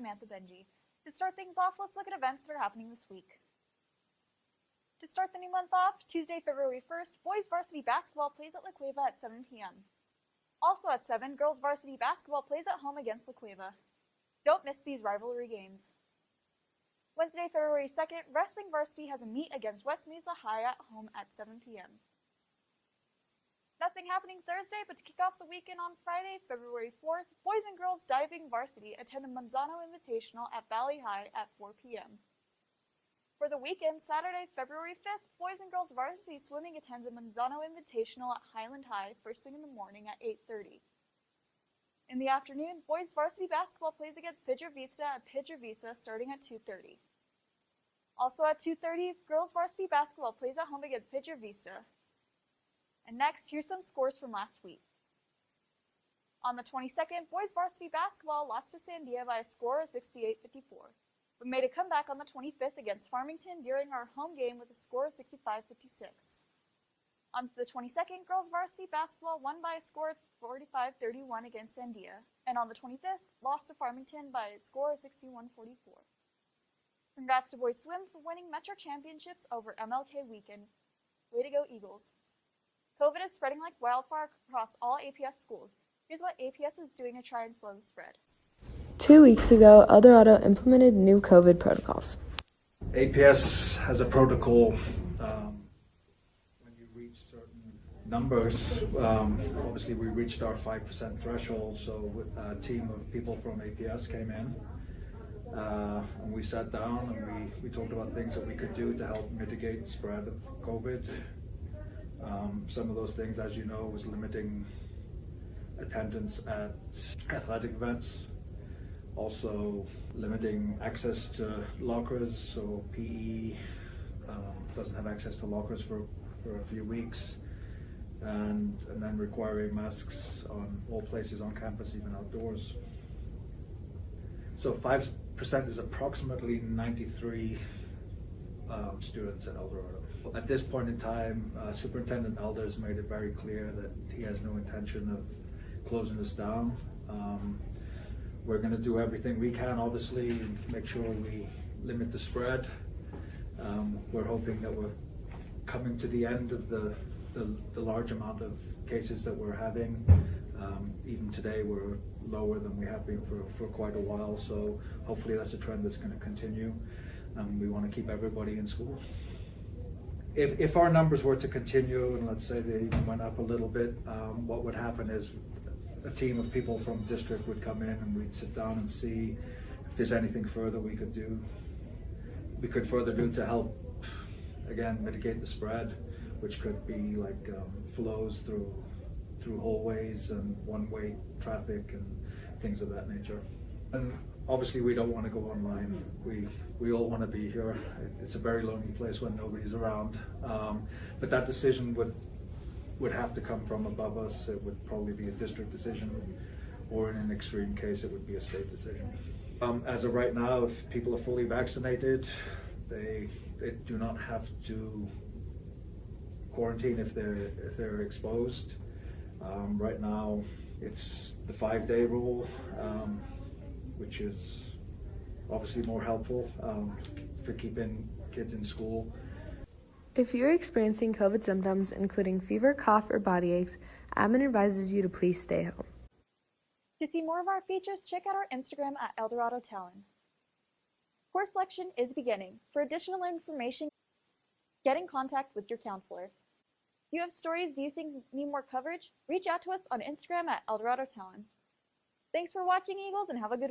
Samantha Benji. To start things off, let's look at events that are happening this week. To start the new month off, Tuesday, February 1st, boys varsity basketball plays at La Cueva at 7 p.m. Also at 7, girls varsity basketball plays at home against La Cueva. Don't miss these rivalry games. Wednesday, February 2nd, wrestling varsity has a meet against West Mesa High at home at 7 p.m. Nothing happening Thursday, but to kick off the weekend on Friday, February 4th, boys and girls diving varsity attend a Manzano Invitational at Valley High at 4 p.m. For the weekend, Saturday, February 5th, boys and girls varsity swimming attends a Manzano Invitational at Highland High first thing in the morning at 8:30. In the afternoon, boys varsity basketball plays against Pedro Vista at Pedro Vista starting at 2:30. Also at 2:30, girls varsity basketball plays at home against Pedro Vista. And next, here's some scores from last week. On the 22nd, boys varsity basketball lost to Sandia by a score of 68-54, but made a comeback on the 25th against Farmington during our home game with a score of 65-56. On the 22nd, girls varsity basketball won by a score of 45-31 against Sandia, and on the 25th, lost to Farmington by a score of 61-44. Congrats to boys swim for winning Metro Championships over MLK weekend. Way to go, Eagles. COVID is spreading like wildfire across all APS schools. Here's what APS is doing to try and slow the spread. 2 weeks ago, El Dorado implemented new COVID protocols. APS has a protocol when you reach certain numbers. Obviously, we reached our 5% threshold, so a team of people from APS came in and we sat down and we talked about things that we could do to help mitigate the spread of COVID. Some of those things, as you know, was limiting attendance at athletic events, also limiting access to lockers, so PE doesn't have access to lockers for a few weeks, and then requiring masks on all places on campus, even outdoors. So 5% is approximately 93 students at El Dorado. At this point in time, Superintendent Elders made it very clear that he has no intention of closing this down. We're going to do everything we can, obviously, and make sure we limit the spread. We're hoping that we're coming to the end of the large amount of cases that we're having. Even today, we're lower than we have been for quite a while, so hopefully that's a trend that's going to continue. We want to keep everybody in school. If our numbers were to continue, and let's say they even went up a little bit, what would happen is a team of people from district would come in and we'd sit down and see if there's anything further we could do. We could further do to help, again, mitigate the spread, which could be like flows through hallways and one-way traffic and things of that nature. And obviously we don't want to go online. We all want to be here. It's a very lonely place when nobody's around. But that decision would have to come from above us. It would probably be a district decision, or in an extreme case, it would be a state decision. As of right now, if people are fully vaccinated, they do not have to quarantine if they're exposed. Right now, it's the 5-day rule, which is obviously more helpful for keeping kids in school. If you're experiencing COVID symptoms, including fever, cough, or body aches, admin advises you to please stay home. To see more of our features, check out our Instagram at Eldorado Talon. Course selection is beginning. For additional information, get in contact with your counselor. If you have stories you think need more coverage, reach out to us on Instagram at Eldorado Talon. Thanks for watching, Eagles, and have a good week.